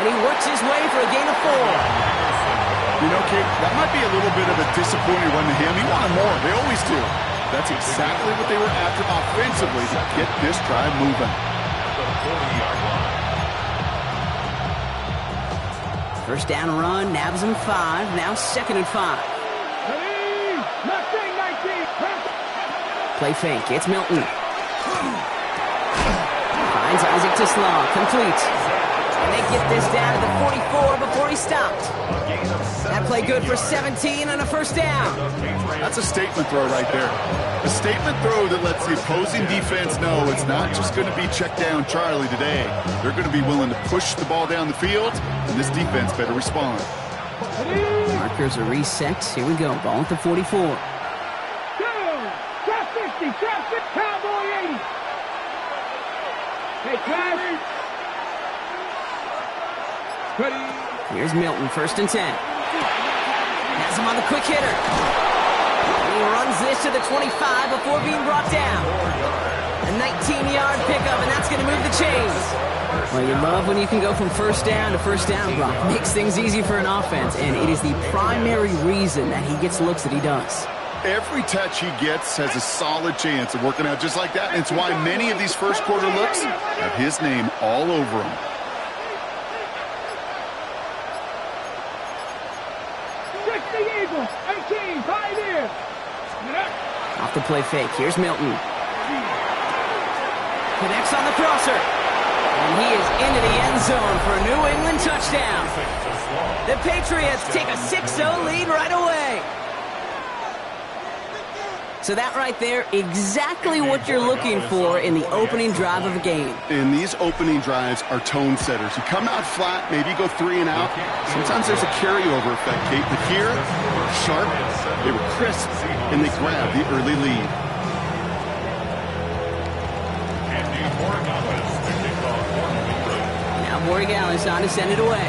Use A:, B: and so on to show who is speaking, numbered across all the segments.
A: And he works his way for a gain of 4.
B: You know, Kate, that might be a little bit of a disappointing one to him. He wanted more. They always do. That's exactly what they were after offensively to get this drive moving.
A: First down run, nabs him 5. Now 2nd and 5. Play fake. It's Milton. Finds Isaac to Slaw. Complete. And they get this down to the 44 before he stopped. That play good for 17 and a first down.
B: That's a statement throw right there. A statement throw that lets the opposing defense know it's not just going to be check down Charlie today. They're going to be willing to push the ball down the field, and this defense better respond.
A: Markers are reset. Here we go. Ball at the 44.
C: Trap 50, trap 50, Cowboy 80. Hey, Travis.
A: Here's Milton, 1st and 10. Has him on the quick hitter. And he runs this to the 25 before being brought down. A 19-yard pickup, and that's going to move the chains. Well, you love when you can go from first down to first down, Brock. Makes things easy for an offense, and it is the primary reason that he gets looks that he does.
B: Every touch he gets has a solid chance of working out just like that, and it's why many of these first quarter looks have his name all over them.
A: Off the play fake. Here's Milton. Connects on the crosser. And he is into the end zone for a New England touchdown. The Patriots take a 6-0 lead right away. So that right there, exactly what you're looking for in the opening drive of a game.
B: And these opening drives are tone setters. You come out flat, maybe go 3 and out. Sometimes there's a carryover effect, Kate. But here, sharp, they were crisp, and they grabbed the early lead.
A: Now Borregales on to send it away.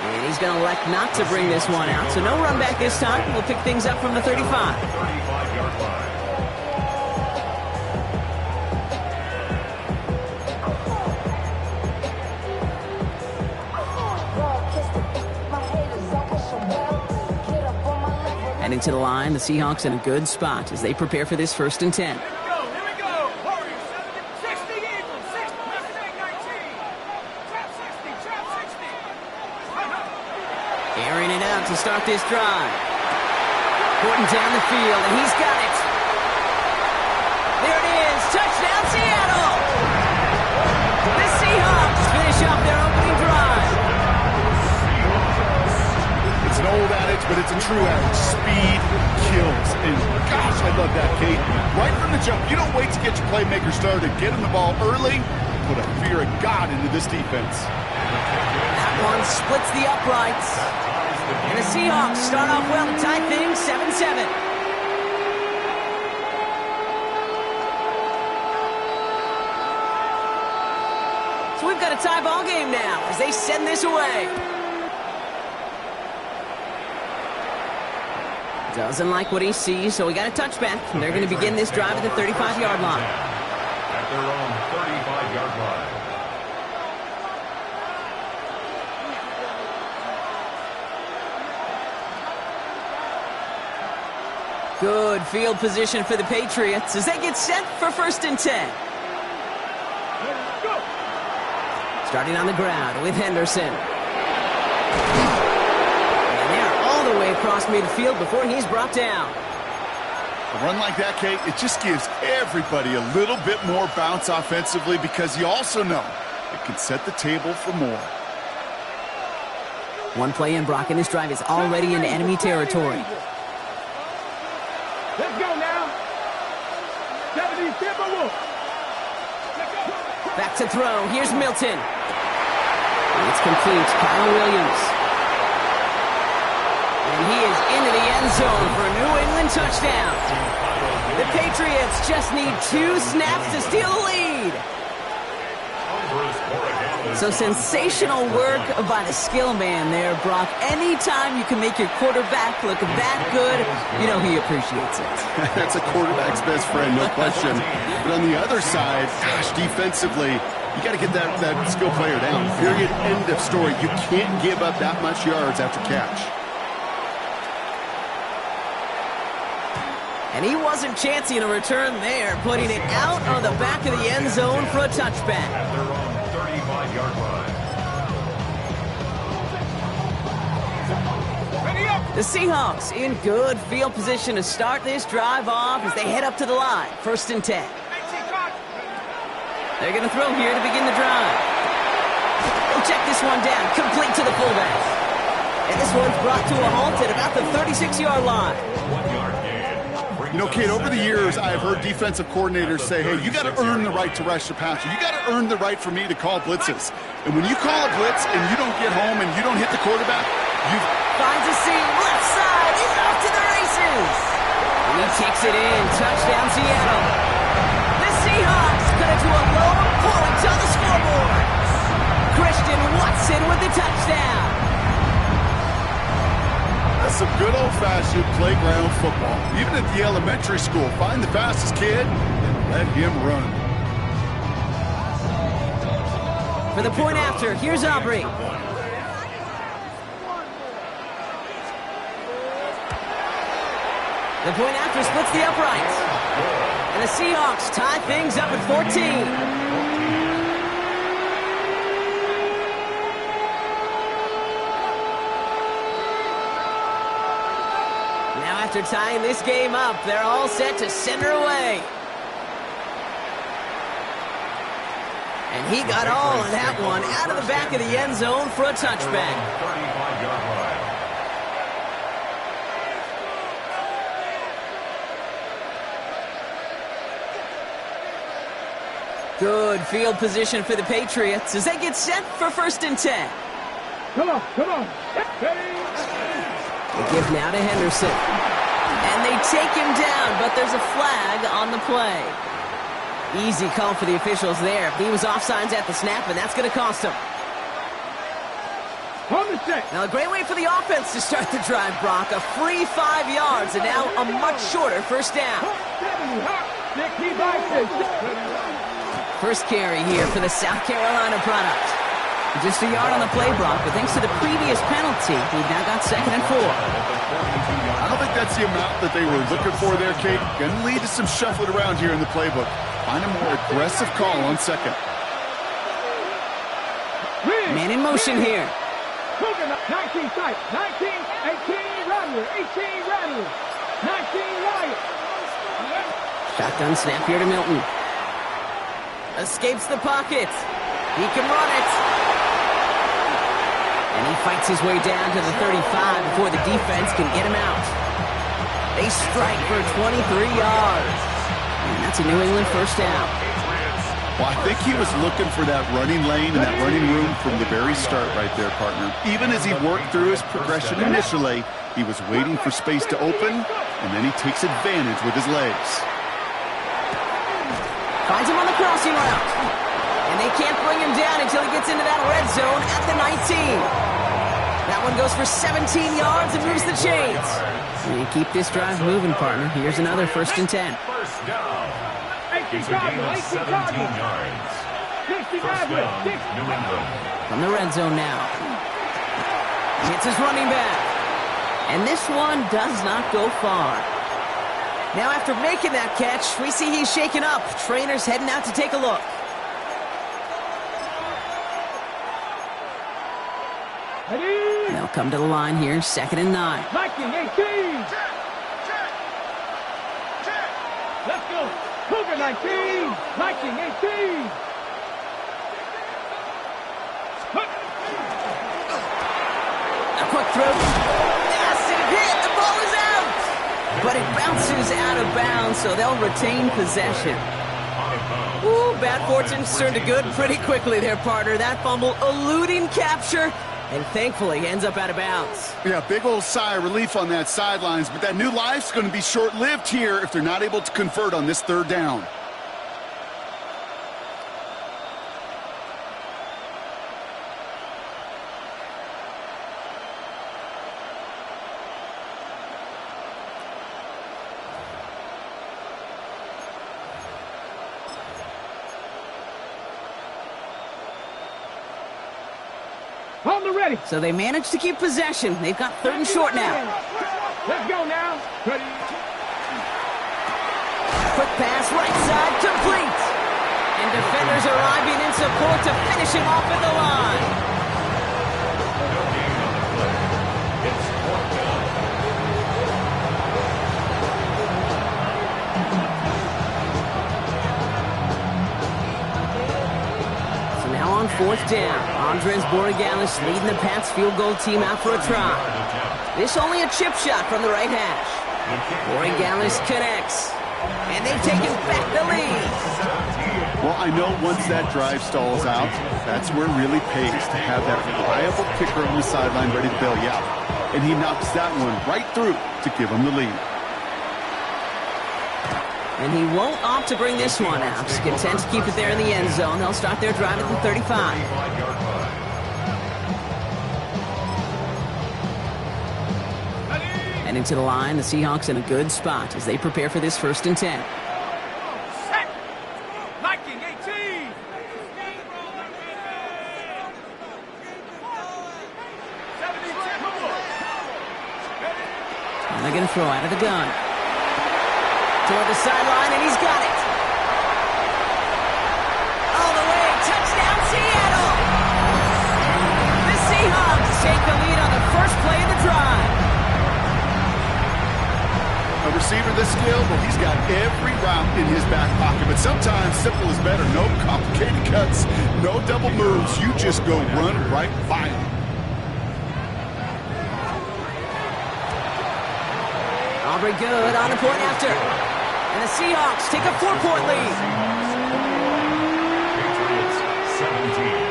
A: And he's going to elect not to bring this one out. So no run back this time. We'll pick things up from the 35. Heading to the line, the Seahawks in a good spot as they prepare for this 1st and 10. Airing it out to start this drive. Porting down the field, and he's got it. There it is. Touchdown, Seattle! The Seahawks finish off their opening drive.
B: It's an old adage, but it's a true adage. Speed kills. And gosh, I love that, Kate. Right from the jump, you don't wait to get your playmaker started. Get him the ball early. Put a fear of God into this defense.
A: That one splits the uprights. And the Seahawks start off well to tie things 7-7. So we've got a tie ball game now as they send this away. Doesn't like what he sees, so we got a touchback. And they're going to begin this drive at the 35-yard line.
D: At their own 35-yard line.
A: Good field position for the Patriots as they get set for 1st and 10. Starting on the ground with Henderson. And they're all the way across midfield before he's brought down.
B: A run like that, Kate, it just gives everybody a little bit more bounce offensively because you also know it can set the table for more.
A: One play in, Brock, and this drive is already into enemy territory.
C: Let's go now.
A: Back to throw. Here's Milton. And it's complete. Kyle Williams. And he is into the end zone for a New England touchdown. The Patriots just need 2 snaps to steal the lead. So sensational work by the skill man there, Brock. Anytime you can make your quarterback look that good, you know he appreciates it.
B: That's a quarterback's best friend, no question. But on the other side, gosh, defensively, you got to get that skill player down. Period. End of story. You can't give up that much yards after catch.
A: And he wasn't chancing a return there, putting it out on the back of the end zone for a touchback.
D: At their own 35-yard line.
A: The Seahawks in good field position to start this drive off as they head up to the line. 1st and 10. They're going to throw here to begin the drive. They'll check this one down, complete to the fullback. And this one's brought to a halt at about the 36-yard line.
D: 1 yard gain.
B: You know, Kate, over the years, I've heard defensive coordinators say, hey, you got to earn the right to rush the passer. You got to earn the right for me to call blitzes. And when you call a blitz and you don't get home and you don't hit the quarterback, you've...
A: Finds a seam, left side, he's off to the races. And he takes it in, touchdown Seattle. The Seahawks cut it to a low point on the scoreboard. Christian Watson with the touchdown.
B: That's some good old-fashioned playground football. Even at the elementary school, find the fastest kid and let him run.
A: For the point after, here's Aubrey. The point after splits the uprights. And the Seahawks tie things up at 14. After tying this game up, they're all set to send her away. And he got all of that one out of the back of the end zone for a touchback.
D: 35-yard line.
A: Good field position for the Patriots as they get set for 1st and 10.
C: Come on, come on.
A: They give now to Henderson. And they take him down, but there's a flag on the play. Easy call for the officials there. He was offsides at the snap, and that's going to cost him. Now, a great way for the offense to start the drive, Brock. A free 5 yards, and now a much shorter 1st down. First carry here for the South Carolina product. Just a yard on the play, Brock, but thanks to the previous penalty, we've now got 2nd and 4.
B: I don't think that's the amount that they were looking for there, Kate. Going to lead to some shuffling around here in the playbook. Find a more aggressive call on 2nd.
A: Man in motion here.
C: 19 sight, 19, 18, Rattler, 18, Rattler, 19, Wyatt.
A: Shotgun snap here to Milton. Escapes the pocket. He can run it. And he fights his way down to the 35 before the defense can get him out. They strike for 23 yards. And that's a New England 1st down.
B: Well, I think he was looking for that running lane and that running room from the very start right there, partner. Even as he worked through his progression initially, he was waiting for space to open, and then he takes advantage with his legs.
A: Finds him on the crossing route. And they can't bring him down until he gets into that red zone at the 19. That one goes for 17 yards and moves the chains. And you keep this drive moving, partner. Here's another 1st and 10.
D: First down. It's a gain of 17 yards. First down, New England.
A: From the red zone now. Hits his running back. And this one does not go far. Now after making that catch, we see he's shaken up. Trainer's heading out to take a look. They'll come to the line here, 2nd and 9.
C: 19, 18. Let's go. Cougar 19, 19, 18.
A: A quick throw. Massive hit. The ball is out. But it bounces out of bounds, so they'll retain possession. Ooh, bad fortune turned to good pretty quickly there, partner. That fumble eluding capture. And thankfully ends up out of bounds.
B: Yeah, big old sigh of relief on that sidelines, but that new life's going to be short-lived here if they're not able to convert on this 3rd down.
C: On the ready.
A: So they managed to keep possession. They've got 3rd and short now.
C: Let's go now. Ready.
A: Quick pass, right side, complete. And defenders arriving in support to finish him off at the line.
D: No gain on the play. It's 4th down.
A: So now on 4th down, Andres Borregalis leading the Pats field goal team out for a try. This only a chip shot from the right hash. Borregalis connects. And they've taken back the lead.
B: Well, I know once that drive stalls out, that's where it really pays to have that reliable kicker on the sideline ready to bail you out. And he knocks that one right through to give him the lead.
A: And he won't opt to bring this one out. He's content to keep it there in the end zone. They'll start their drive at the 35. Heading to the line, the Seahawks in a good spot as they prepare for this 1st and 10.
C: Liking 18.
A: And they're going to throw out of the gun. Toward the sideline, and he's got it. All the way, touchdown Seattle! The Seahawks take the lead on the first play of the drive.
B: A receiver this skilled, well, he's got every route in his back pocket. But sometimes simple is better. No complicated cuts, no double moves. You just go run right by him.
A: Aubrey good on the point after. And the Seahawks take a 4-point lead.
D: Patriots 17.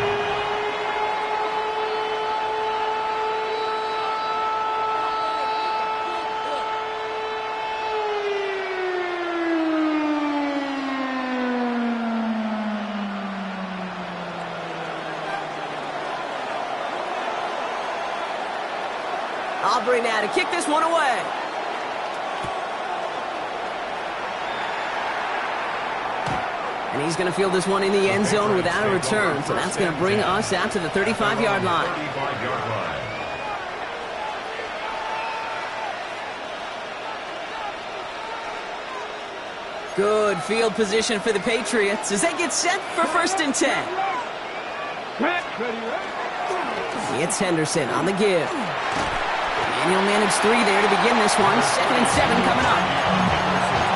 A: Aubrey now to kick this one away. And he's going to field this one in the end zone without a return. So that's going to bring us out to the 35-yard line.
D: 35-yard line.
A: Good field position for the Patriots as they get set for 1st and 10. It's Henderson on the give. Daniel managed 3 there to begin this one. 2nd and 7 coming up.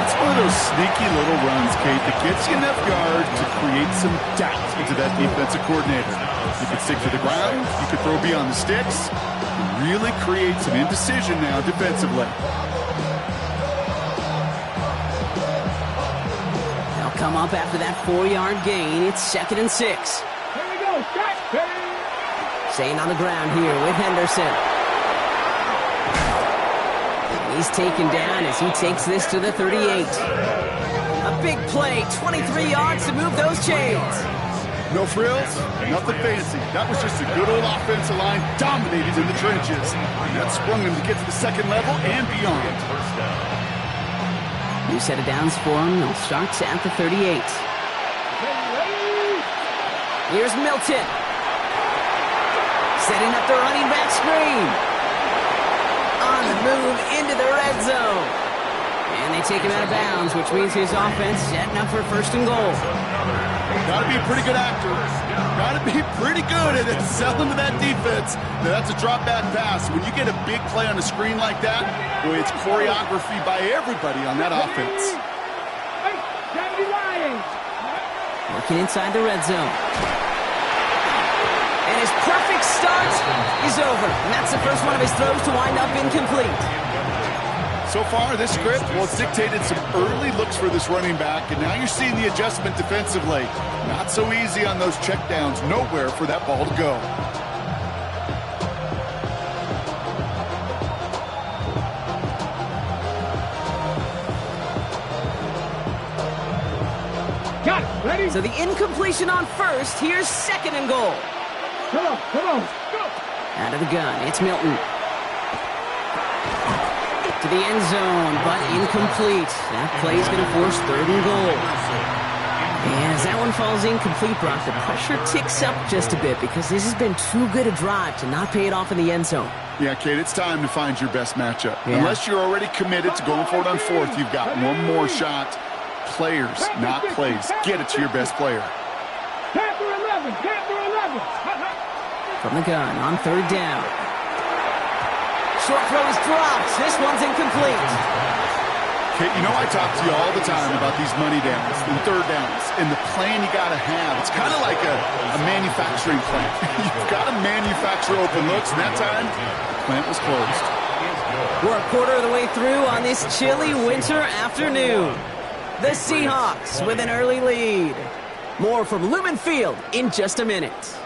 B: It's one of those sneaky little runs, Kate, that gets you enough yards to create some doubt into that defensive coordinator. You can stick to the ground. You can throw beyond the sticks. You really create some indecision now defensively.
A: They'll come up after that 4-yard gain. It's 2nd and 6.
C: Here we go. Start.
A: Staying on the ground here with Henderson. He's taken down as he takes this to the 38. A big play, 23 yards to move those chains.
B: No frills, nothing fancy. That was just a good old offensive line dominated in the trenches. And that sprung him to get to the 2nd level and beyond.
A: New set of downs for him. They'll start at the 38. Here's Milton. Setting up the running back screen. On the move into the red zone. And they take him out of bounds, which means his offense setting up for 1st and goal.
B: Got to be a pretty good actor. Got to be pretty good at selling to that defense. Now, that's a drop back pass. When you get a big play on a screen like that, boy, it's choreography by everybody on that offense.
A: Working inside the red zone. And his perfect start is over. And that's the first one of his throws to wind up incomplete.
B: So far, this script, well, it's dictated some early looks for this running back, and now you're seeing the adjustment defensively. Not so easy on those checkdowns. Nowhere for that ball to go.
C: Got it. Ready?
A: So the incompletion on 1st. Here's 2nd and goal.
C: Come on. Go.
A: Out of the gun, it's Milton. To the end zone, but incomplete. That play is going to force 3rd and goal. And as that one falls incomplete, Brock, the pressure ticks up just a bit because this has been too good a drive to not pay it off in the end zone.
B: Yeah, Kate, it's time to find your best matchup.
A: Yeah.
B: Unless you're already committed to going for it on fourth, you've got one more shot. Players, not plays. Get it to your best player.
C: Panther 11, Panther 11.
A: From the gun on third down. Short throw is dropped. This one's incomplete.
B: Kate, you know I talk to you all the time about these money downs and third downs and the plan you got to have. It's kind of like a manufacturing plant. You've got to manufacture open looks, and that time, the plant was closed.
A: We're a quarter of the way through on this chilly winter afternoon. The Seahawks with an early lead. More from Lumen Field in just a minute.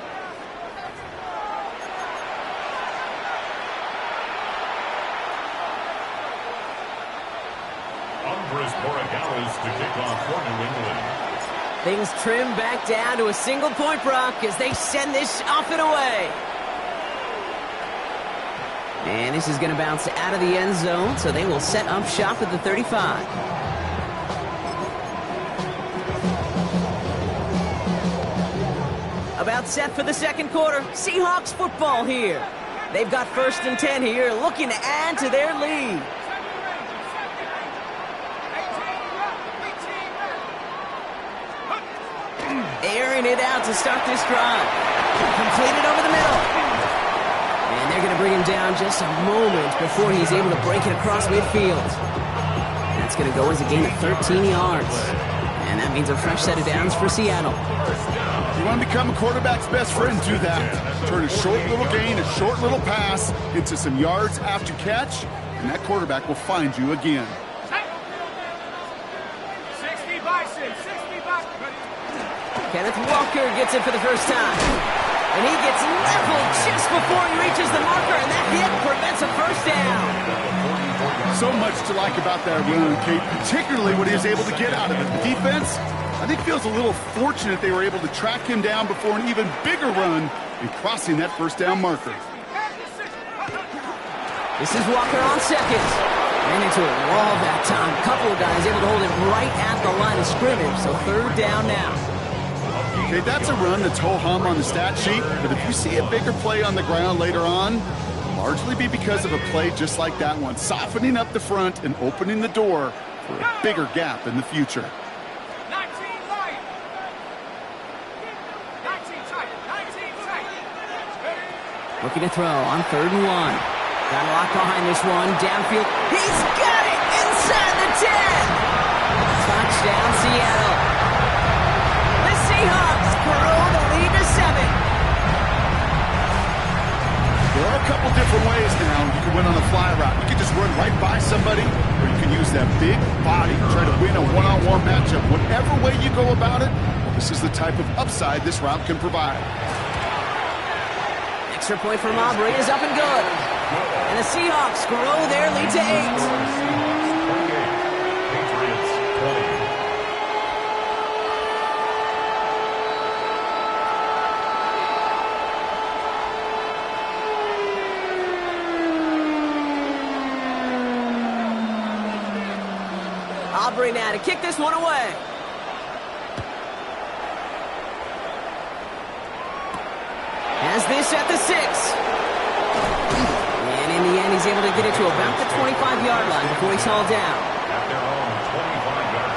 D: To kick off for New England.
A: Things trim back down to a single point, Brock, as they send this off and away. And this is going to bounce out of the end zone, so they will set up shop at the 35. About set for the second quarter. Seahawks football here. They've got 1st and 10 here, looking to add to their lead. Airing it out to start this drive. Completed over the middle. And they're going to bring him down just a moment before he's able to break it across midfield. That's going to go as a gain of 13 yards. And that means a fresh set of downs for Seattle.
B: You want to become a quarterback's best friend, do that. Turn a short little gain, a short little pass into some yards after catch, and that quarterback will find you again.
C: 60 Bison, 60 Bison.
A: Kenneth Walker gets it for the first time. And he gets leveled just before he reaches the marker, and that hit prevents a first down.
B: So much to like about that run, Kate, particularly what he was able to get out of it. The defense, I think, feels a little fortunate they were able to track him down before an even bigger run in crossing that first down marker.
A: This is Walker on second. Ran into a wall that time. A couple of guys able to hold it right at the line of scrimmage, so third down now.
B: Okay, that's a run that's ho-hum on the stat sheet, but if you see a bigger play on the ground later on, largely be because of a play just like that one, softening up the front and opening the door for a bigger gap in the future.
C: 19 tight. 19 tight. 19 tight.
A: Looking to throw on third and one. Got a lock behind this one. Downfield. He's got it inside the 10. Touchdown, Seattle. The Seahawks grow the lead to 7.
B: There are a couple different ways now. You can win on a fly route. You can just run right by somebody, or you can use that big body to try to win a one-on-one matchup. Whatever way you go about it, this is the type of upside this route can provide.
A: Extra point from Aubrey is up and good. And the Seahawks grow their lead to 8. Aubrey now to kick this one away. Has this at the 6. And in the end, he's able to get it to about the 25-yard line before he's hauled down.
D: At their own 25-yard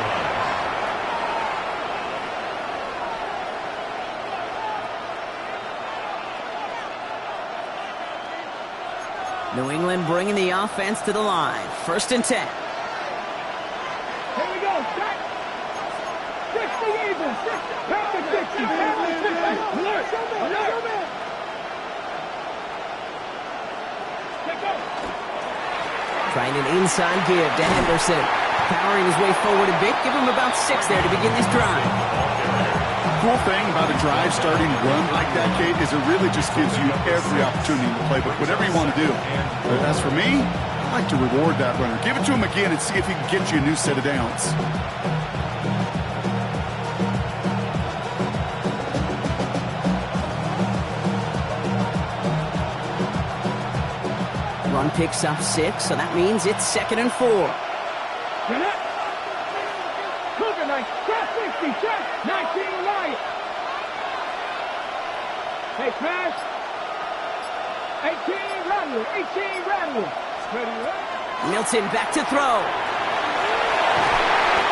D: line.
A: New England bringing the offense to the line. 1st and 10.
C: Here we go. Set. 60 even. 60. Panther 60. Panther 60. Alert. Alert.
A: Trying an inside give to Henderson. Powering his way forward a bit. Give him about 6 there to begin this drive.
B: Cool thing about a drive starting run like that, Kate, is it really just gives you every opportunity to play, but whatever you want to do. But as for me, I like to reward that runner. Give it to him again and see if he can get you a new set of downs.
A: Run picks up 6, so that means it's 2nd and 4.
C: Cougar night. Traffic. check. 19 Lions. Hey, pass. 18 Randall. 18 Randall. Ready, right?
A: Milton back to throw.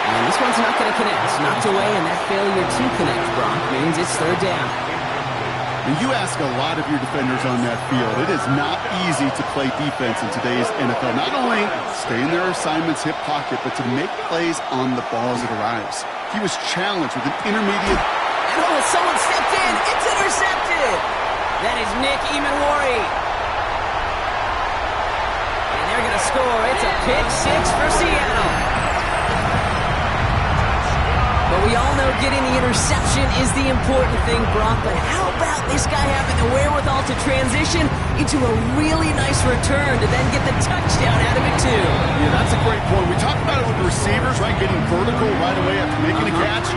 A: And this one's not going to connect. Knocked away, and that failure to connect, Brock, means it's third down.
B: And you ask a lot of your defenders on that field. It is not easy to play defense in today's NFL. Not only stay in their assignment's hip pocket, but to make plays on the ball as it arrives. He was challenged with an intermediate.
A: Oh, someone stepped in. It's intercepted. That is Nick Emanwari. And they're going to score. It's a pick six for Seattle. But we all know getting the interception is the important thing, Brock. But how about this guy having the wherewithal to transition into a really nice return to then get the touchdown out of it, too?
B: Yeah, that's a great point. We talk about it with the receivers, right? Getting vertical right away after making a catch.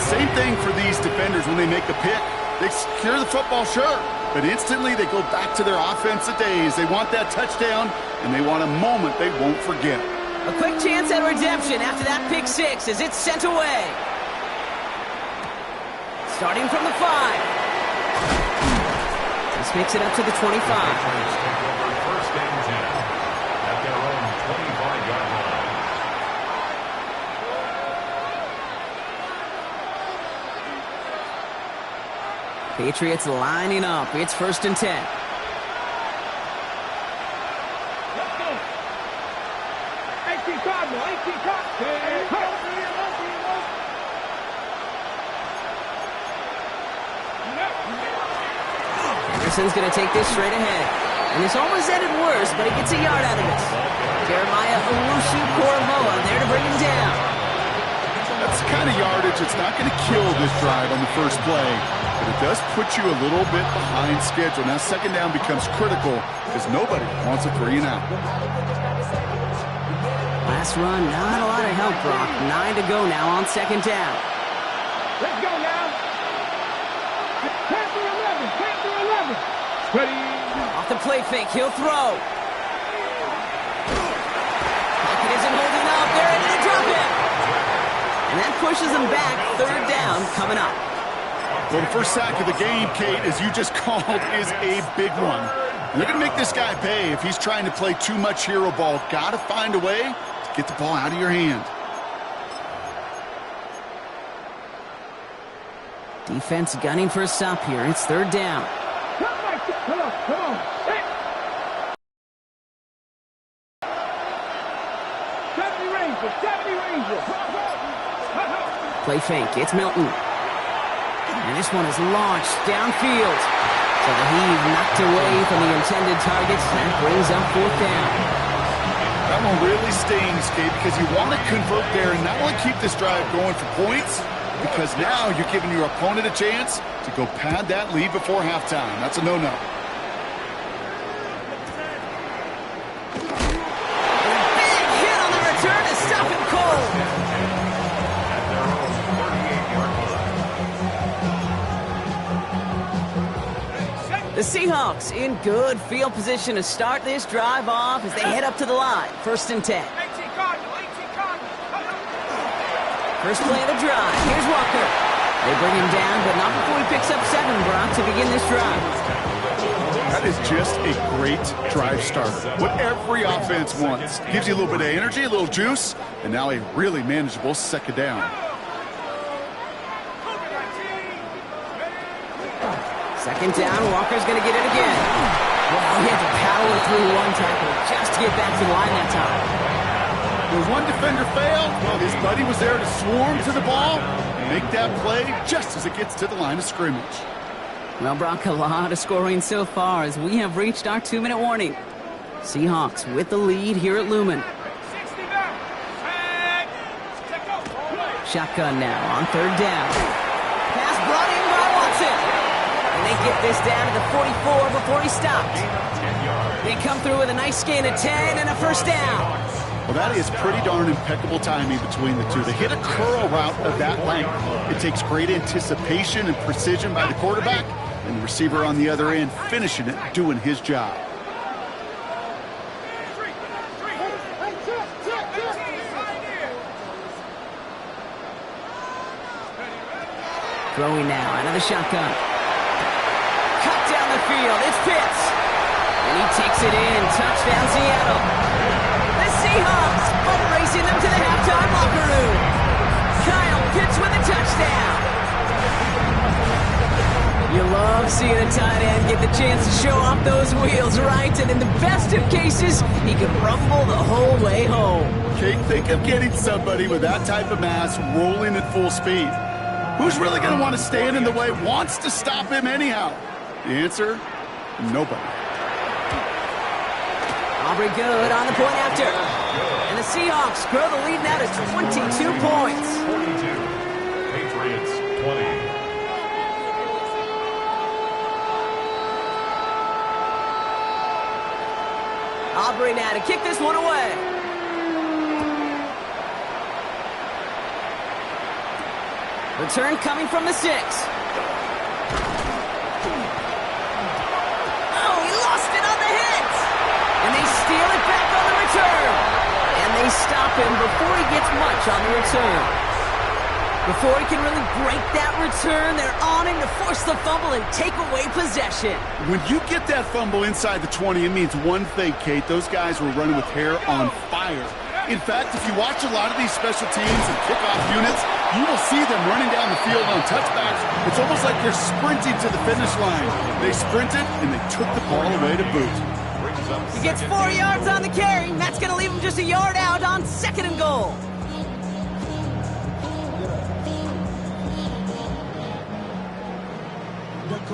B: Same thing for these defenders when they make the pick. They secure the football, sure. But instantly they go back to their offensive days. They want that touchdown, and they want a moment they won't forget.
A: A quick chance at redemption after that pick six as it's sent away. Starting from the 5. This makes it up to the 25.
D: First and 10 at their own 25-yard line.
A: Patriots lining up. It's first and 10.
C: Let's go. 18 Cardinal. 18 Cardinal.
A: Anderson's going to take this straight ahead. And this almost ended worse, but he gets a yard out of it. Jeremiah Owusu-Koramoah there to bring him down.
B: That's the kind of yardage it's not going to kill this drive on the first play, but it does put you a little bit behind schedule. Now second down becomes critical because nobody wants a 3 and out.
A: Last run, not a lot of help, Brock. 9 to go now on second down.
C: Let's go now. Panther 11. Panther 11. Ready.
A: Off the play fake, he'll throw. Pocket isn't holding up. They're ready to drop it. And that pushes them back. Third down coming up.
B: Well, the first sack of the game, Kate, as you just called, is a big one. And they're going to make this guy pay if he's trying to play too much hero ball. Got to find a way to get the ball out of your hand.
A: Defense gunning for a stop here. It's third down.
C: Come on, come on. Hey. 70 Rangers, 70 Rangers.
A: Play fake, it's Milton. And this one is launched downfield. So the heave knocked away from the intended targets. That brings up fourth down.
B: That one really stings, Kate, because you want to convert there and not only keep this drive going for points, because now you're giving your opponent a chance to go pad that lead before halftime. That's a no-no.
A: Big hit on the return to stop him cold.
D: At their own 38-yard line.
A: The Seahawks in good field position to start this drive off as they head up to the line. First and 10.
C: 18 Cardinal, 18 Cardinal.
A: First play of the drive. Here's Walker. They bring him down, but not before he picks up 7, Brock, to begin this drive.
B: That is just a great drive starter. What every offense wants. Gives you a little bit of energy, a little juice, and now a really manageable second down.
A: Second down, Walker's going to get it again. Well, he had to power through one tackle just to get back to the line that time.
B: When one defender failed, well, his buddy was there to swarm to the ball and make that play just as it gets to the line of scrimmage.
A: Well, Brock, a lot of scoring so far as we have reached our 2-minute warning. Seahawks with the lead here at Lumen.
C: 60 down.
A: Shotgun now on third down. Pass brought in by Watson. And they get this down to the 44 before he stopped. They come through with a nice gain of 10 and a first down.
B: Well, that is pretty darn impeccable timing between the two. To hit a curl route of that length, it takes great anticipation and precision by the quarterback, and the receiver on the other end finishing it, doing his job.
A: Throwing now out of the shotgun. Cut down the field. It's Pitts. And he takes it in. Touchdown, Seattle. The Seahawks boat racing them to the halftime locker room. Kyle Pitts with a touchdown. You love seeing a tight end get the chance to show off those wheels, right? And in the best of cases, he can rumble the whole way home.
B: Kate, think of getting somebody with that type of mass rolling at full speed. Who's really going to want to stand in the way, wants to stop him anyhow? The answer, nobody.
A: Aubrey good on the point after. And the Seahawks grow the lead now to 22 points.
D: 42. Patriots 20.
A: Aubrey now to kick this one away. Return coming from the 6. Oh, he lost it on the hit. And they steal it back on the return. And they stop him before he gets much on the return. Before he can really break that return, they're on him to force the fumble and take away possession.
B: When you get that fumble inside the 20, it means one thing, Kate. Those guys were running with hair on fire. In fact, if you watch a lot of these special teams and kickoff units, you will see them running down the field on touchbacks. It's almost like they're sprinting to the finish line. They sprinted, and they took the ball away to boot.
A: He gets 4 yards on the carry. That's going to leave him just a yard out on 2nd and goal.
C: Let's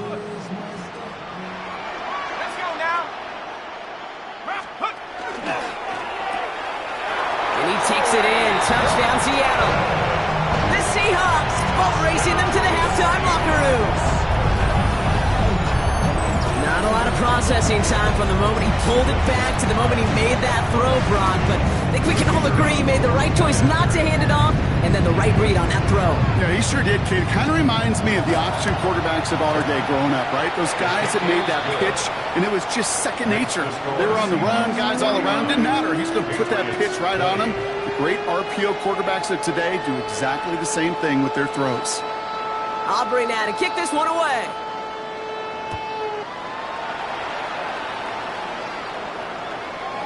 C: go now.
A: And he takes it in. Touchdown, Seattle. The Seahawks boat racing them to the halftime locker room. Not a lot of processing time from the moment he pulled it back to the moment he made that throw, Brock. But I think we can all agree he made the right choice not to hand it off, and then the right read on that throw.
B: Yeah, he sure did, kid. Kind of reminds me of the option quarterbacks of our day growing up, right? Those guys that made that pitch, and it was just second nature. They were on the run, guys all around. Didn't matter. He's going to put that pitch right on them. The great RPO quarterbacks of today do exactly the same thing with their throws.
A: Aubrey now to kick this one away.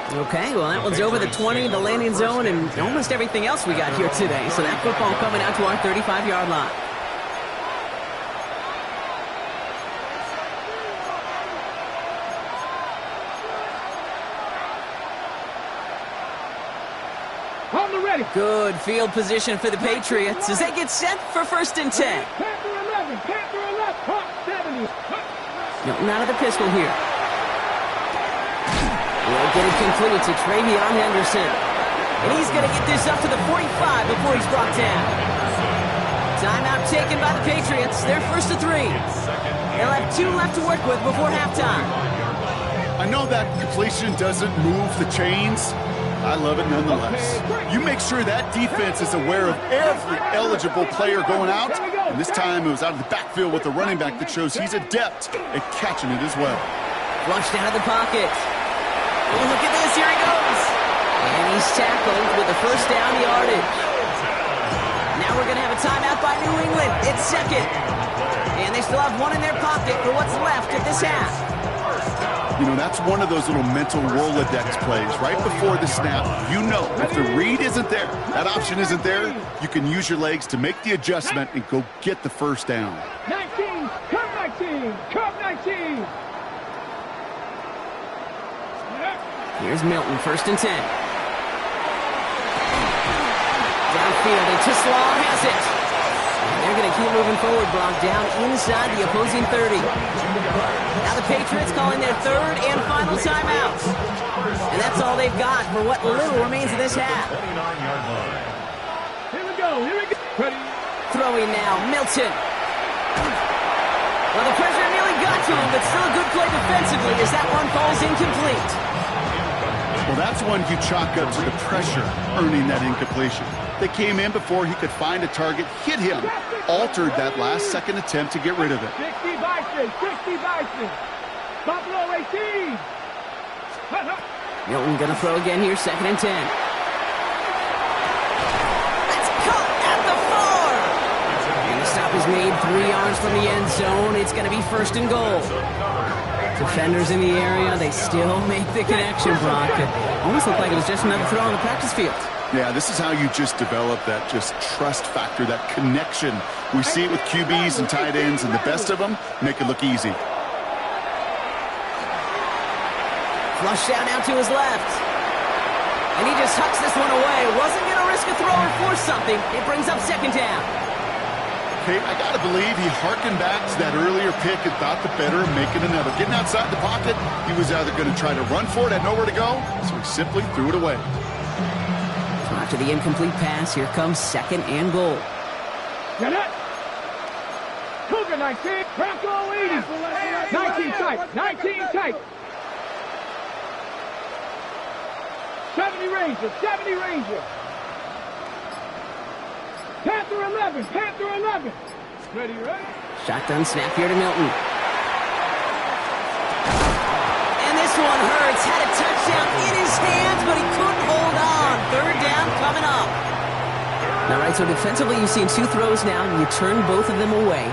A: Okay, well, that one's over the 20, the landing zone, and almost everything else we got here today. So that football coming out to our 35-yard line.
C: On the ready.
A: Good field position for the Patriots as they get set for 1st and 10.
C: Panther 11, Panther 11, Hawk 70.
A: Milton out of the pistol here. Will get it completed to Travion Henderson. And he's going to get this up to the 45 before he's brought down. Timeout taken by the Patriots. They're 1st to 3. They'll have 2 left to work with before halftime.
B: I know that completion doesn't move the chains. I love it nonetheless. You make sure that defense is aware of every eligible player going out. And this time it was out of the backfield with a running back that shows he's adept at catching it as well.
A: Flushed out of the pocket. Oh, look at this. Here he goes. And he's tackled with the 1st down yardage. Now we're going to have a timeout by New England. It's 2nd. And they still have 1 in their pocket for what's left of this half.
B: You know, that's one of those little mental Rolodex plays. Right before the snap, you know if the read isn't there, that option isn't there, you can use your legs to make the adjustment and go get the 1st down.
C: 19, come 19, come 19.
A: Here's Milton, 1st and 10. Downfield, and Tislaw has it. And they're going to keep moving forward, Brock, down inside the opposing 30. Now the Patriots calling their 3rd and final timeout. And that's all they've got for what little remains of this half.
D: 29-yard line.
C: Here we go, here we go. Ready.
A: Throwing now, Milton. Well, the pressure nearly got to him, but still a good play defensively as that one falls incomplete.
B: Well, that's one you chalk up to the pressure earning that incompletion. They came in before he could find a target, hit him, altered that last-second attempt to get rid of it.
C: 60 Bison, 60 Bison. Buffalo 18.
A: Milton going to throw again here, 2nd and 10. That's caught at the 4. And the stop is is made 3 yards from the end zone. It's going to be 1st and goal. Defenders in the area, they still make the connection, Brock. It almost looked like it was just another throw on the practice field.
B: Yeah, this is how you just develop that just trust factor, that connection. We see it with QBs and tight ends, and the best of them make it look easy.
A: Flushed out now to his left. And he just hucks this one away. Wasn't going to risk a throw or force something. It brings up 2nd down.
B: Kate, I got to believe he harkened back to that earlier pick and thought the better of making another. Getting outside the pocket, he was either going to try to run for it, had nowhere to go, so he simply threw it away.
A: So after the incomplete pass, here comes 2nd and goal.
C: Get it. Cougar 19. Bronco 80. 19 tight. 19 tight. 70 Ranger. 70 Ranger. Panther 11. Panther 11. Ready, ready?
A: Shotgun snap here to Milton. And this one hurts. Had a touchdown in his hands, but he couldn't hold on. 3rd down coming up. All right, so defensively you've seen 2 throws now, and you turn both of them away.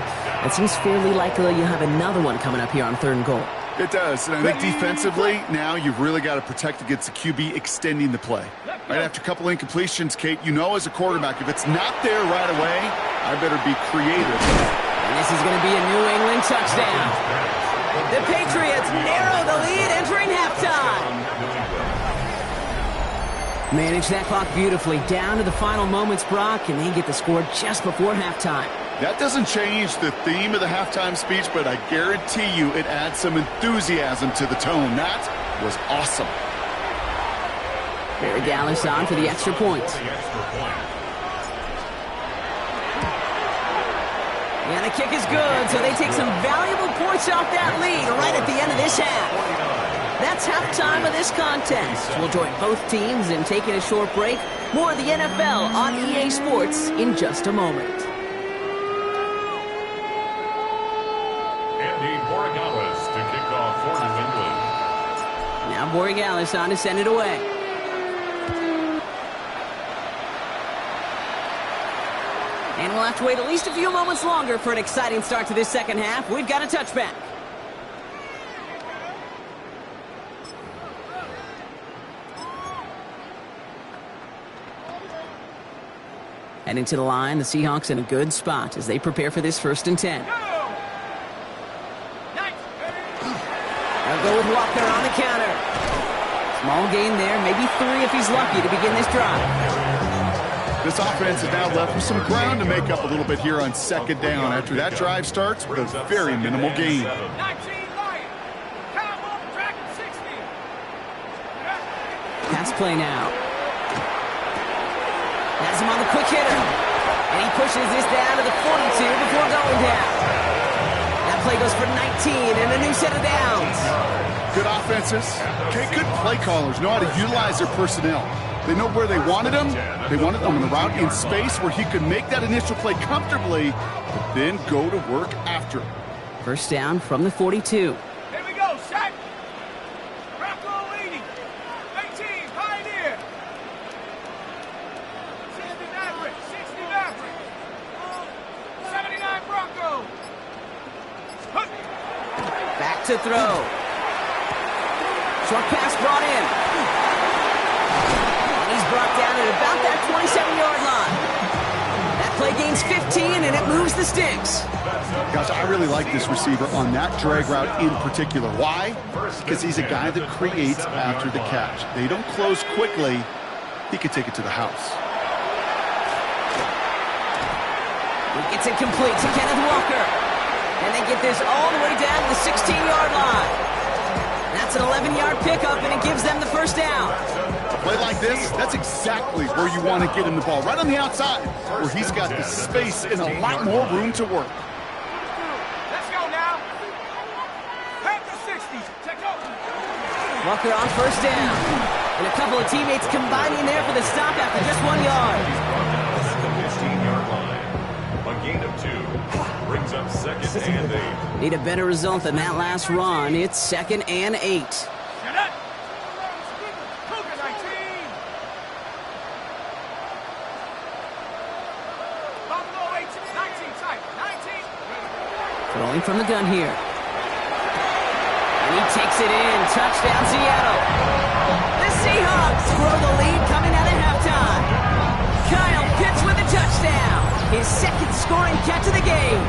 A: It seems fairly likely you have another one coming up here on 3rd and goal.
B: It does, and I think defensively, now you've really got to protect against the QB extending the play. Right after a couple incompletions, Kate, you know as a quarterback, if it's not there right away, I better be creative.
A: And this is going to be a New England touchdown. The Patriots narrow the lead entering halftime. Manage that clock beautifully down to the final moments, Brock, and they get the score just before halftime.
B: That doesn't change the theme of the halftime speech, but I guarantee you it adds some enthusiasm to the tone. That was awesome.
A: Barry Dallas on for the extra point. And the kick is good, so they take some valuable points off that lead right at the end of this half. That's halftime of this contest. We'll join both teams in taking a short break. More of the NFL on EA Sports in just a moment.
D: To kick off for New England.
A: Now Borregales on to send it away. And we'll have to wait at least a few moments longer for an exciting start to this 2nd half. We've got a touchback. Heading to the line, the Seahawks in a good spot as they prepare for this 1st and 10. They'll go with Walker on the counter. Small gain there, maybe 3 if he's lucky to begin this drive.
B: This offense is now left with some ground to make up a little bit here on 2nd down after that drive starts with a very minimal gain.
C: 19 Lion. Cowboy Dragon 60.
A: Pass play now. Has him on the quick hitter. And he pushes this down to the 42 before going down. That play goes for 19 and a new set of downs.
B: Good offenses. Okay, good play callers know how to utilize their personnel. They know where they wanted him. They wanted him on the route in space where he could make that initial play comfortably, but then go to work after.
A: 1st down from the 42.
C: Here we go, set. Bronco 80. 18, Pioneer. 60 Maverick. 60 Maverick. 79 Bronco.
A: Back to throw. Short pass brought in. And he's brought down at about that 27-yard line. That play gains 15, and it moves the sticks.
B: Gosh, I really like this receiver on that drag route in particular. Why? Because he's a guy that creates after the catch. They don't close quickly. He could take it to the house.
A: It gets it complete to Kenneth Walker. And they get this all the way down to the 16-yard line. That's an 11-yard pickup, and it gives them the 1st down.
B: A play like this, that's exactly where you want to get him the ball, right on the outside, where he's got the space and a lot more room to work.
C: Let's go now. Panther 60. Check out.
A: Walker on 1st down. And a couple of teammates combining there for the stop after just 1 yard.
D: The 15-yard line. A gain of 2. Brings up 2nd and 8.
A: Need a better result than that last run. It's 2nd and 8.
C: Cougar 19. Buffalo 18. 19 tight. 19
A: Throwing from the gun here. And he takes it in. Touchdown, Seattle. The Seahawks grow the lead coming out of halftime. Kyle Pitts with a touchdown. His second scoring catch of the game.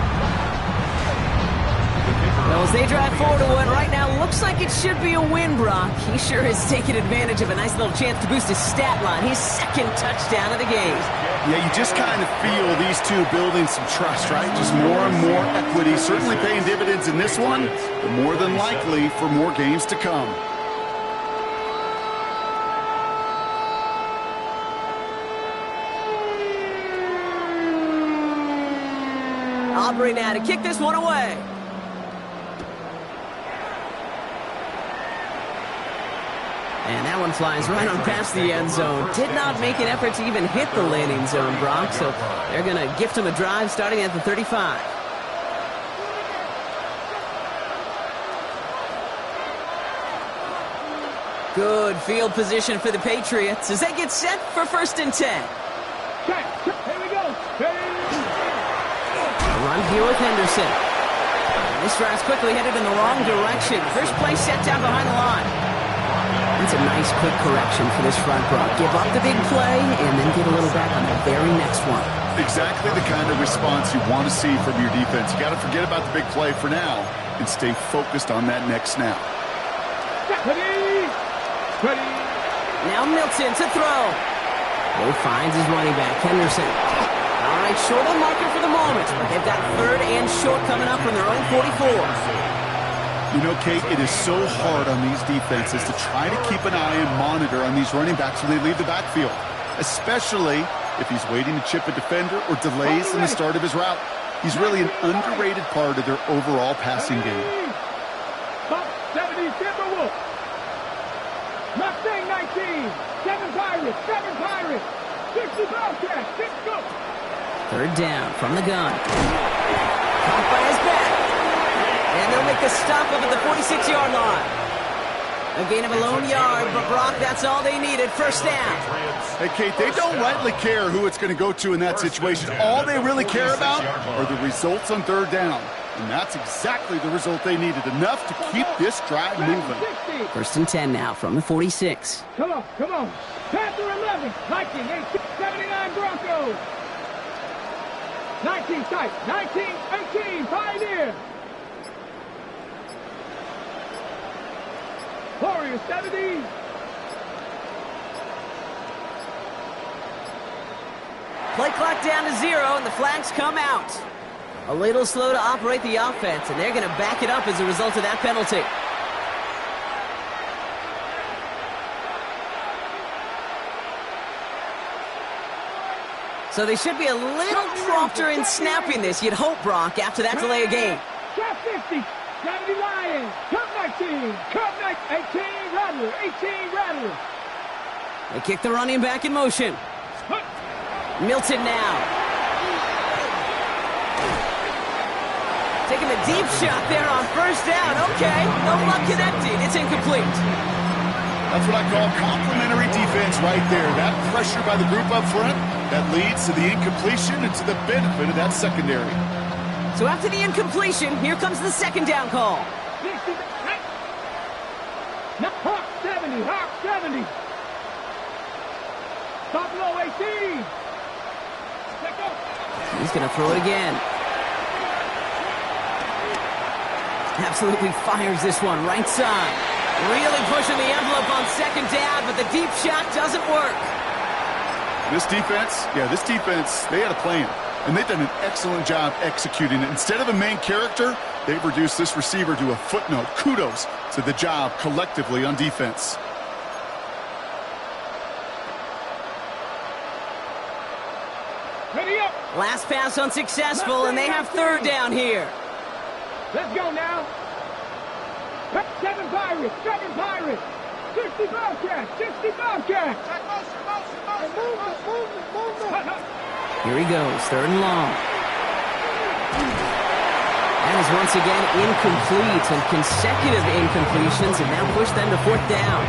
A: Well, as they drive forward to what right now looks like it should be a win, Brock. He sure has taken advantage of a nice little chance to boost his stat line. His second touchdown of the game.
B: Yeah, you just kind of feel these two building some trust, right? Just more and more equity. Certainly paying dividends in this one, but more than likely for more games to come.
A: Aubrey now to kick this one away. And that one flies right on past the end zone. Did not make an effort to even hit the landing zone, Brock. So they're going to gift him a drive starting at the 35. Good field position for the Patriots as they get set for 1st and 10.
C: Here we go.
A: A run here with Henderson. This drive's quickly headed in the wrong direction. First play set down behind the line. It's a nice quick correction for this front, Brock. Give up the big play and then get a little back on the very next one.
B: Exactly the kind of response you want to see from your defense. You got to forget about the big play for now and stay focused on that next snap.
C: Ready.
A: Now Milton to throw. Bo finds his running back, Henderson. All right, short on marker for the moment, but they've got 3rd and short coming up from their own 44.
B: You know, Kate, it is so hard on these defenses to try to keep an eye and monitor on these running backs when they leave the backfield, especially if he's waiting to chip a defender or delays in the start of his route. He's really an underrated part of their overall passing game.
C: Top 70 Timberwolves. Mustang 19. 7 Pirates. 60 Bobcats. 6 go.
A: 3rd down from the gun. Caught by his back. And they'll make the stop up at the 46-yard line. A gain of a lone yard, but Brock, that's all they needed. 1st down.
B: Hey, Kate, they don't rightly care who it's going to go to in that situation. All they really care about are the results on 3rd down. And that's exactly the result they needed. Enough to keep this drive moving.
A: 1st and 10 now from the 46.
C: Come on. Panther 11. Viking 18. 79 Broncos. 19 tight. 18 Pioneer. Warriors 70.
A: Play clock down to 0, and the flags come out. A little slow to operate the offense, and they're going to back it up as a result of that penalty. So they should be a little prompter in snapping this, you'd hope, Brock, after that delay of game.
C: Shot 50. 70 Lions. Cup 19. Cup 18 Rattler. 18 Rattler.
A: They kick the running back in motion. Milton now. Taking the deep shot there on 1st down. Okay, no luck connecting. It's incomplete.
B: That's what I call complimentary defense right there. That pressure by the group up front, that leads to the incompletion and to the benefit of that secondary.
A: So after the incompletion, here comes the 2nd down call.
C: Hawk 70. Top low 18.
A: He's going to throw it again. Absolutely fires this one right side. Really pushing the envelope on 2nd down, but the deep shot doesn't work.
B: This defense, they had a plan, and they've done an excellent job executing it. Instead of a main character, they've reduced this receiver to a footnote. Kudos to the job collectively on defense.
C: Ready up.
A: Last pass unsuccessful, and they have 3rd down here.
C: Let's go now. 7 Pirates. 60 Bobcats.
A: Here he goes, 3rd and long. That is once again incomplete, and consecutive incompletions have now pushed them to 4th down.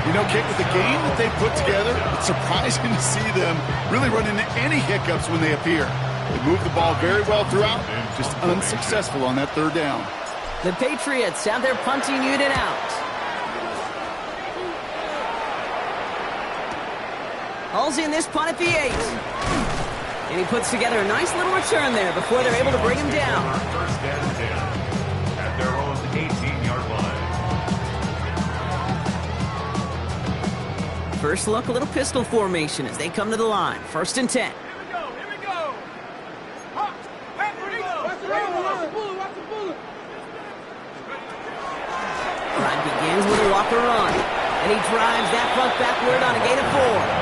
B: You know, Kate, with the game that they put together, it's surprising to see them really run into any hiccups when they appear. They moved the ball very well throughout, just unsuccessful on that third down.
A: The Patriots have their punting unit out. Hauls in this punt at the 8. And he puts together a nice little return there before they're able to bring him down.
D: First and 10 at their own 18-yard line.
A: First look, a little pistol formation as they come to the line. First and 10.
C: Here we go. Hawks, watch the bullet, watch the bullet.
A: Drive begins with a Walker run. And he drives that punt backward on a gain of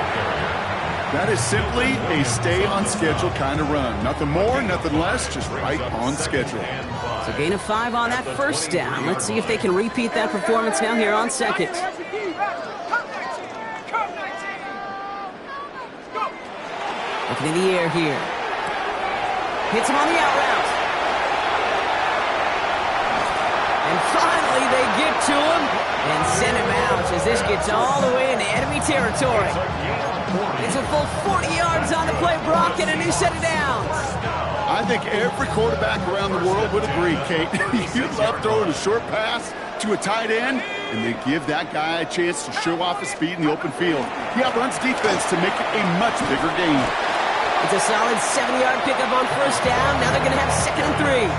A: 4.
B: That is simply a stay-on-schedule kind of run. Nothing more, nothing less, just right on schedule.
A: So gain of 5 on that first down. Let's see if they can repeat that performance now here on second. Looking in the air here. Hits him on the out route. And finally they get to him and send him out as this gets all the way into enemy territory. It's a full 40 yards on the play, Brock, and a new set of downs.
B: I think every quarterback around the world would agree, Kate. You love throwing a short pass to a tight end, and they give that guy a chance to show off his speed in the open field. He outruns defense to make it a much bigger game.
A: It's a solid 70-yard pickup on first down. Now they're going to have second and 3.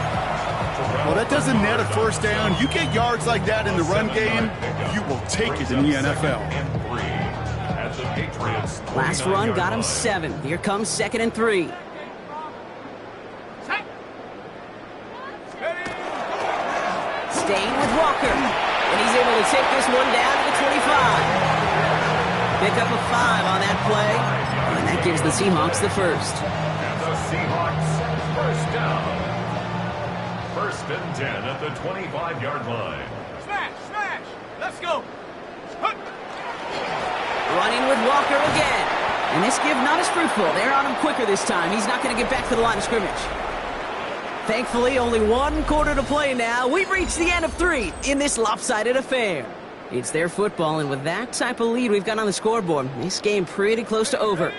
B: Well, that doesn't net a first down. You get yards like that in the run game, you will take it in the NFL.
A: Last run got him 7. Here comes second and 3. Staying with Walker. And he's able to take this one down to the 25. Pick up a 5 on that play. And that gives the Seahawks the first.
D: And the Seahawks first down. First and 10 at the 25-yard line.
C: Smash! Let's go!
A: Running with Walker again. And this give not as fruitful. They're on him quicker this time. He's not going to get back to the line of scrimmage. Thankfully, only 1 quarter to play now. We've reached the end of 3 in this lopsided affair. It's their football, and with that type of lead we've got on the scoreboard, this game pretty close to over.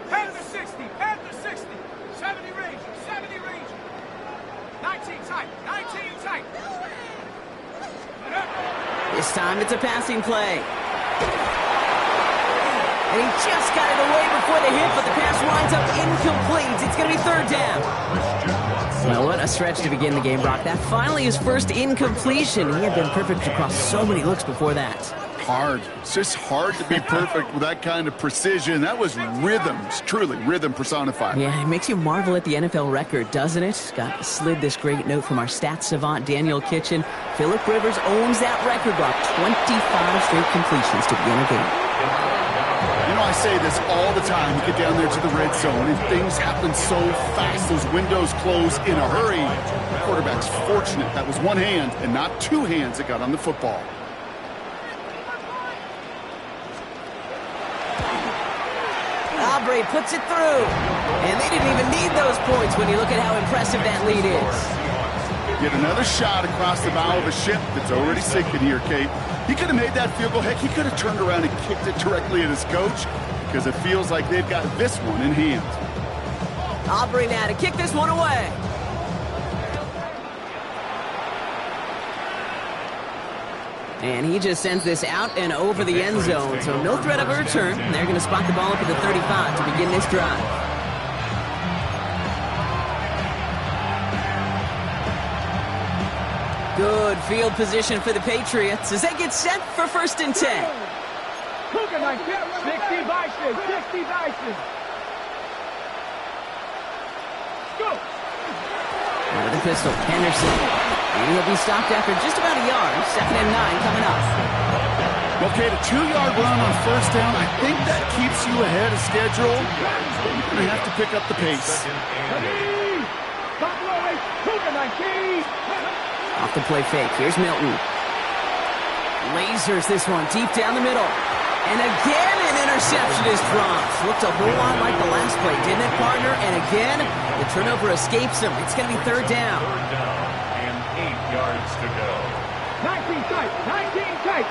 C: Panther 60, Panther 60. 70 range, 19 tight.
A: This time it's a passing play. And he just got it away before the hit, but the pass winds up incomplete. It's going to be third down. Well, what a stretch to begin the game, Brock. That finally his first incompletion. He had been perfect across so many looks before that.
B: Hard. It's just hard to be perfect with that kind of precision. That was rhythm. It's truly rhythm personified.
A: Yeah, it makes you marvel at the NFL record, doesn't it? Got slid this great note from our stats savant, Daniel Kitchen. Phillip Rivers owns that record, Brock. 25 straight completions to begin a game.
B: You know, I say this all the time. You get down there to the red zone, and things happen so fast. Those windows close in a hurry. The quarterback's fortunate that was one hand and not 2 hands that got on the football.
A: Aubrey puts it through. And they didn't even need those points when you look at how impressive that lead is.
B: Yet another shot across the bow of a ship that's already sinking here, Kate. He could have made that field goal. Heck, he could have turned around and kicked it directly at his coach because it feels like they've got this one in hand.
A: Aubrey now to kick this one away. And he just sends this out and over the end zone. So no threat of a return. They're going to spot the ball up at the 35 to begin this drive. Good field position for the Patriots as they get set for first and 10.
C: Cougar 60 Vices, 60 Vices. Go!
A: With the pistol, Henderson. And he'll be stopped after just about a yard. Second and 9 coming up.
B: Okay, the 2-yard run on first down, I think that keeps you ahead of schedule. You're going to have to pick up the pace.
A: Off the play fake. Here's Milton. Lasers this one deep down the middle. And again, an interception is dropped. Looked a whole lot like the last play, didn't it, partner? And again, the turnover escapes him. It's going to be third down.
D: Third down and 8 yards to go.
C: 19 tight, 19 tight.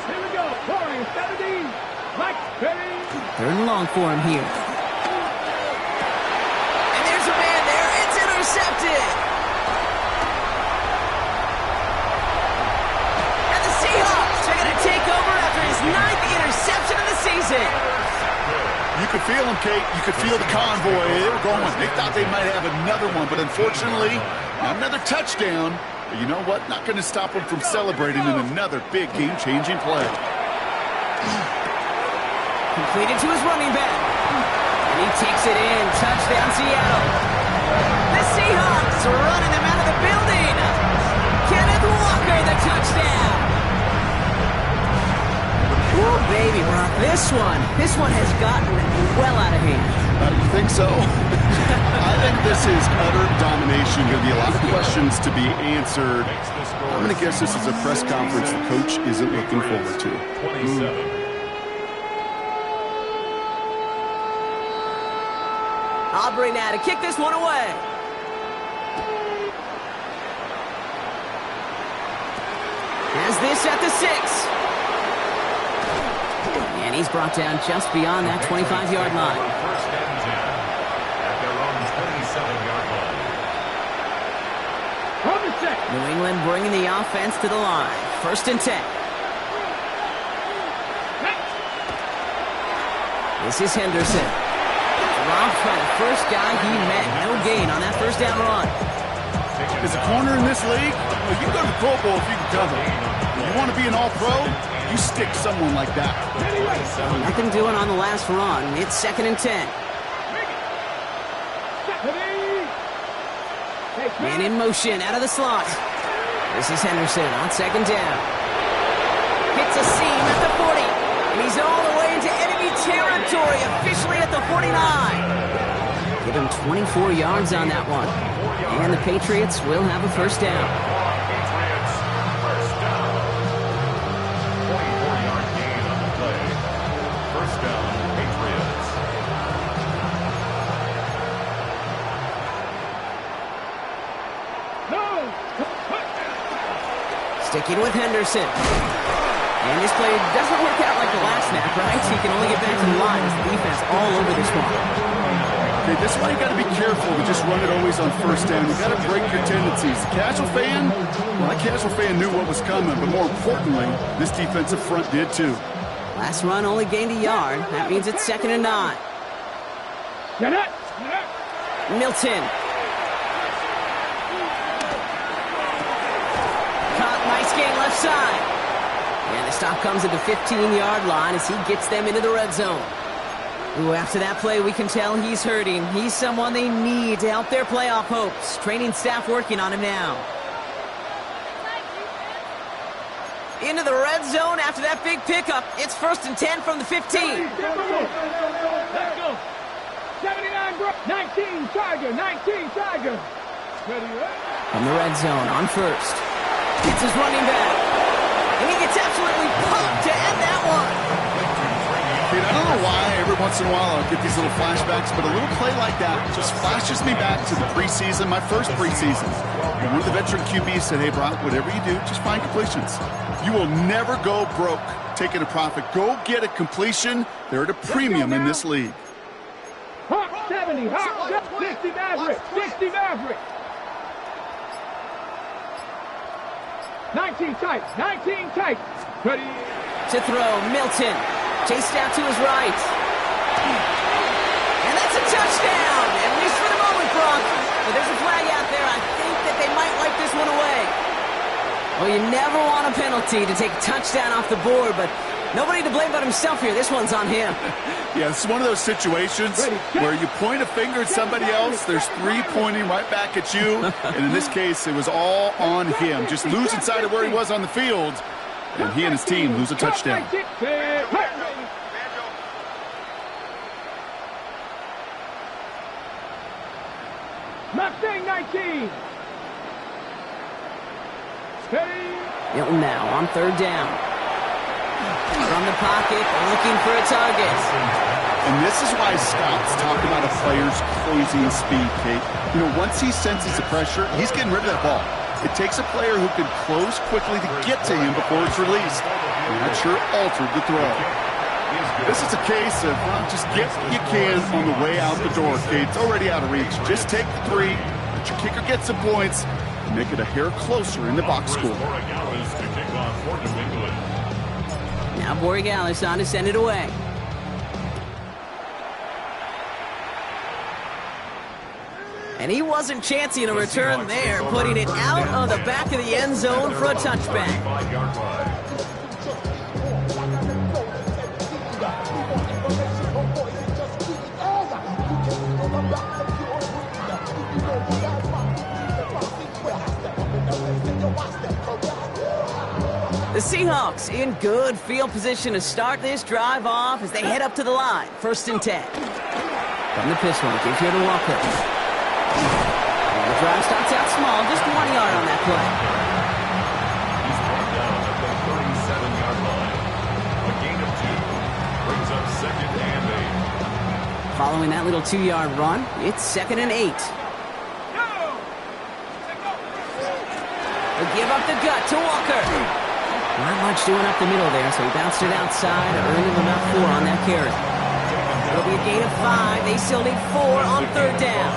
C: Here we go, 40, 17. Mike, ready.
A: Third and long for him here.
B: feel them, Kate. You could feel the convoy. They were going. They thought they might have another one, but unfortunately, not another touchdown. But you know what? Not going to stop them from celebrating in another big game-changing play.
A: Completed to his running back. And he takes it in. Touchdown, Seattle. The Seahawks are running them out of the building. Kenneth Walker, the touchdown. Ooh, baby, Brock, this one has gotten well out of hand.
B: You think so? I think this is utter domination. Going to be a lot of questions to be answered. I'm going to guess this is a press conference the coach isn't looking forward to.
D: 27.
A: Aubrey now to kick this one away. Has this at the 6. And he's brought down just beyond that 25-yard line.
D: First and 10 at their own 27-yard line.
A: New England bringing the offense to the line. First and 10. This is Henderson. Dropped by the first guy he met. No gain on that first down run.
B: As a corner in this league, well, you go to the Pro Bowl if you can cover. You want to be an all-pro, you stick someone like that.
A: Nothing doing on the last run. It's second and 10. Man in motion out of the slot. This is Henderson on second down. Hits a seam at the 40. And he's all the way into enemy territory, officially at the 49. Give him 24 yards on that one. And the Patriots will have a first down.
D: Patriots, first down. 24-yard gain on the play. First down, Patriots.
A: Sticking with Henderson. And this play doesn't work out like the last snap, right? He can only get back to the line as the defense all over this one.
B: Okay, this is why you got to be careful to just run it always on first down. You got to break your tendencies. The casual fan, well, that casual fan knew what was coming, but more importantly, this defensive front did too.
A: Last run only gained a yard. That means it's second and 9. Milton. Caught, nice gain left side. And the stop comes at the 15-yard line as he gets them into the red zone. Ooh, after that play, we can tell he's hurting. He's someone they need to help their playoff hopes. Training staff working on him now. Into the red zone after that big pickup. It's first and 10 from the 15.
C: Let's go. 79, 19, Tiger, 19, Tiger. Ready, right?
A: From the red zone on first. Gets his running back. And he gets absolutely pumped to end that one.
B: Dude, I don't know why every once in a while I'll get these little flashbacks, but a little play like that just flashes me back to the preseason, my first preseason. And one of the veteran QBs said, hey, Brock, whatever you do, just find completions. You will never go broke taking a profit. Go get a completion. They're at a premium in this league.
C: Hawk 70, Hawk 60 Maverick, 60 Maverick. 19 tight, 19 tight. Ready.
A: To throw, Milton. Chased out to his right. And that's a touchdown, at least for the moment, Brock. But there's a flag out there. I think that they might wipe this one away. Well, you never want a penalty to take a touchdown off the board, but nobody to blame but himself here. This one's on him.
B: Yeah, it's one of those situations where you point a finger at somebody else, there's three pointing right back at you, and in this case, it was all on him. Just losing sight of where he was on the field, and he and his team lose a touchdown.
C: Mustang 19.
A: Milton now on third down. From the pocket, looking for a target.
B: And this is why scouts talk about a player's closing speed, Kate. You know, once he senses the pressure, he's getting rid of that ball. It takes a player who can close quickly to get to him before it's released. And that sure altered the throw. This is a case of just get what you can on the way out the door, Kate. It's already out of reach. Just take the three, let your kicker get some points, and make it a hair closer in the box score.
A: Now Borregales on to send it away. And he wasn't chancing a return there, putting it out of the back of the end zone for a touchback.
D: 35-yard line.
A: The Seahawks in good field position to start this drive off as they head up to the line. 1st and 10. From the pistol, gives here to Walker. And the drive starts out small, just 1 yard on that play.
D: He's brought down at the 37-yard line. A gain of 2 brings up 2nd and 8.
A: Following that little 2-yard run, it's 2nd and 8. They'll give up the gut to Walker. Not much doing up the middle there, so he bounced it outside, earning about 4 on that carry. It'll be a gain of 5. They still need 4 on 3rd down.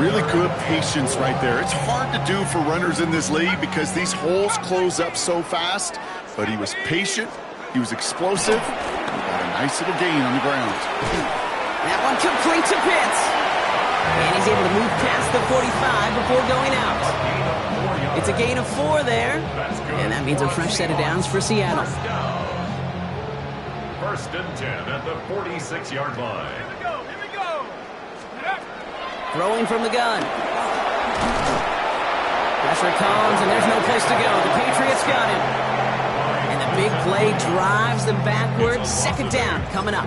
B: Really good patience right there. It's hard to do for runners in this league because these holes close up so fast, but he was patient, he was explosive, and got a nice little gain on the ground.
A: That one complete to Pitts. And he's able to move past the 45 before going out. It's a gain of 4 there, and that means a fresh set of downs for Seattle.
D: 1st and 10 at the 46-yard line.
C: Here we go.
A: Throwing from the gun. Pressure comes, and there's no place to go. The Patriots got him. And the big play drives them backwards. 2nd down coming up.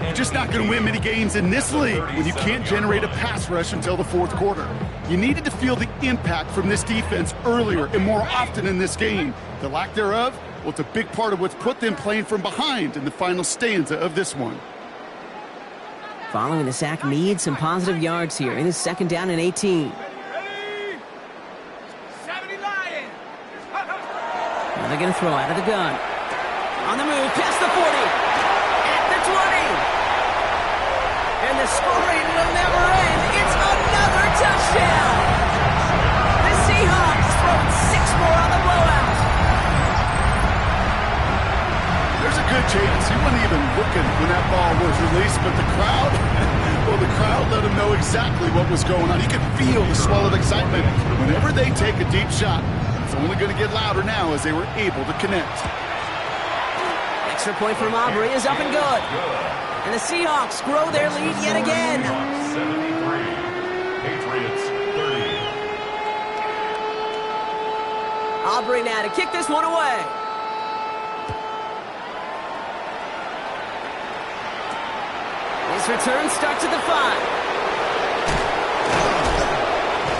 B: You're just not going to win many games in this league when you can't generate a pass rush until the 4th quarter. You needed to feel the impact from this defense earlier and more often in this game. The lack thereof, well, it's a big part of what's put them playing from behind in the final stanza of this one.
A: Following the sack needs some positive yards here. It is 2nd down and 18. Now they're going to throw out of the gun. On the move, past the 40. At the 20. And the scoring will never end. It's another touchdown. The Seahawks throwing 6 more on the blowout.
B: There's a good chance he wasn't even looking when that ball was released, but the crowd, well, the crowd let him know exactly what was going on. He could feel the swell of excitement. Whenever they take a deep shot, it's only going to get louder now as they were able to connect.
A: Extra point from Aubrey is up and good. And the Seahawks grow their lead yet again.
D: 73. Patriots 30.
A: Aubrey now to kick this one away. This return starts at the 5.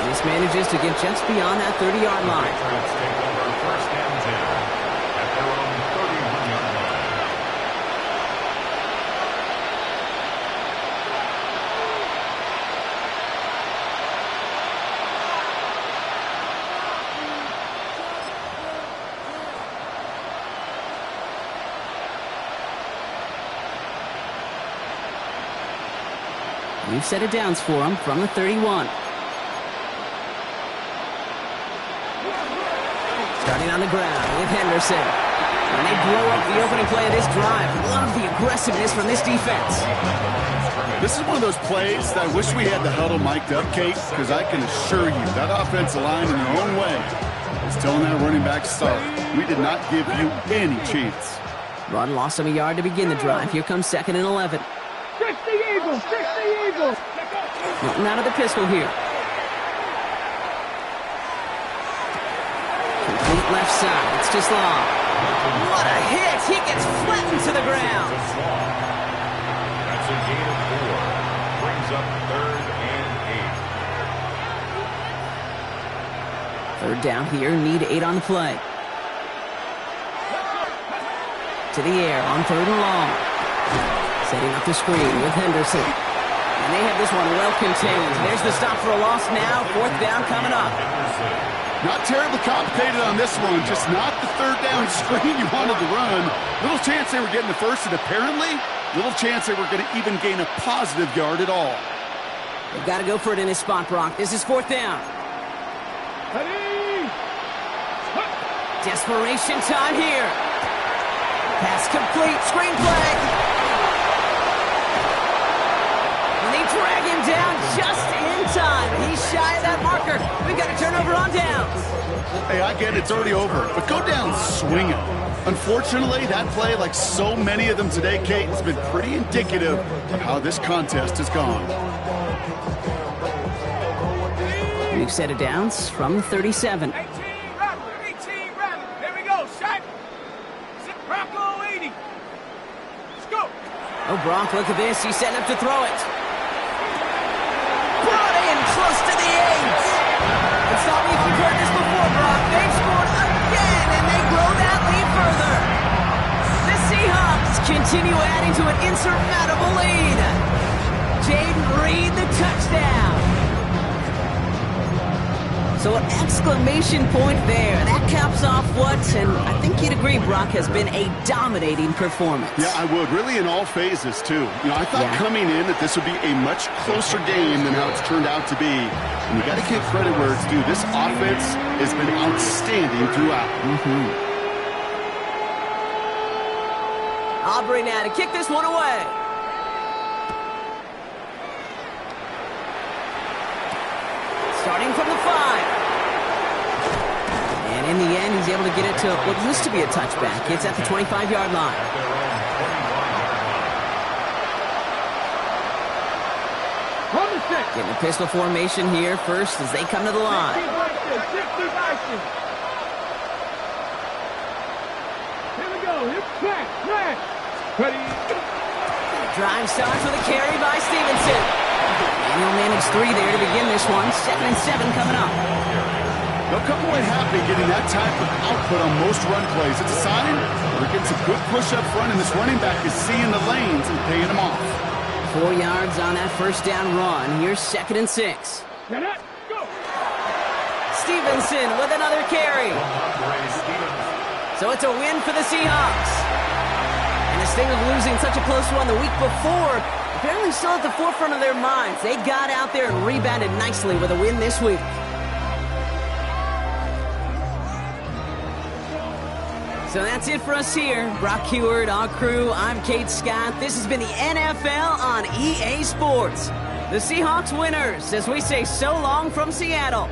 A: This manages to get just beyond that 30-yard line.
D: Patriots take over 1st and 10 at their own 31-yard line.
A: We've set it downs for him from the 31. Starting on the ground with Henderson. And they blow up the opening play of this drive. Love the aggressiveness from this defense.
B: This is one of those plays that I wish we had the huddle mic'd up, Kate, because I can assure you that offensive line in their own way is telling that running back start. We did not give you any chance.
A: Run lost him a yard to begin the drive. Here comes 2nd and 11.
C: 60 Eagles! 60 Eagles!
A: Milton out of the pistol here. Complete left side. It's just long. What a hit! He gets flattened to the ground.
D: That's a gain of 4. Brings up 3rd and
A: 8. 3rd down here. Need 8 on the play. To the air on 3rd and long. Setting up the screen with Henderson. And they have this one well contained. There's the stop for a loss now. 4th down coming up.
B: Not terribly complicated on this one. Just not the 3rd down screen you wanted to run. Little chance they were getting the first, and apparently little chance they were going to even gain a positive yard at all.
A: They've got to go for it in this spot, Brock. This is 4th down. Desperation time here. Pass complete. Screenplay. And they drag him down just shy of that marker. We've got a turnover on downs.
B: Hey, I get it, it's already over, but go down swinging. Unfortunately, that play, like so many of them today, Kate, has been pretty indicative of how this contest has gone.
A: New set of downs from 37.
C: 18 rabbit. Here we go, shot. Sit Bronco 80. Let's go.
A: Oh, Brock, look at this. He's setting up to throw it. Brought in close to the 8. And stop me if you've heard this before, Brock. They've scored again, and they grow that lead further. The Seahawks continue adding to an insurmountable lead. Jaden Reed, the touchdown. So an exclamation point there. That caps off what, and I think you'd agree, Brock, has been a dominating performance.
B: Yeah, I would. Really in all phases, too. You know, I thought coming in that this would be a much closer game than how it's turned out to be. And you got to give credit where it's due. This offense has been outstanding throughout.
A: Aubrey now to kick this one away. Starting from the 5. And in the end, he's able to get it to what used to be a touchback. It's at the 25-yard line. Getting a pistol formation here first as they come to the line.
C: Here we go. It's crack. Ready.
A: Drive starts with a carry by Stevenson. And he'll manage 3 there to begin this one. 2nd and 7 coming up.
B: They'll come away happy getting that type of output on most run plays. It's a sign they're getting some good push up front, and this running back is seeing the lanes and paying them off.
A: 4 yards on that first down run. Here's 2nd and 6.
C: Get it. Go.
A: Stevenson with another carry. So it's a win for the Seahawks. And this thing of losing such a close one the week before, apparently still at the forefront of their minds. They got out there and rebounded nicely with a win this week. So that's it for us here. Brock Heward, our crew, I'm Kate Scott. This has been the NFL on EA Sports. The Seahawks winners as we say so long from Seattle.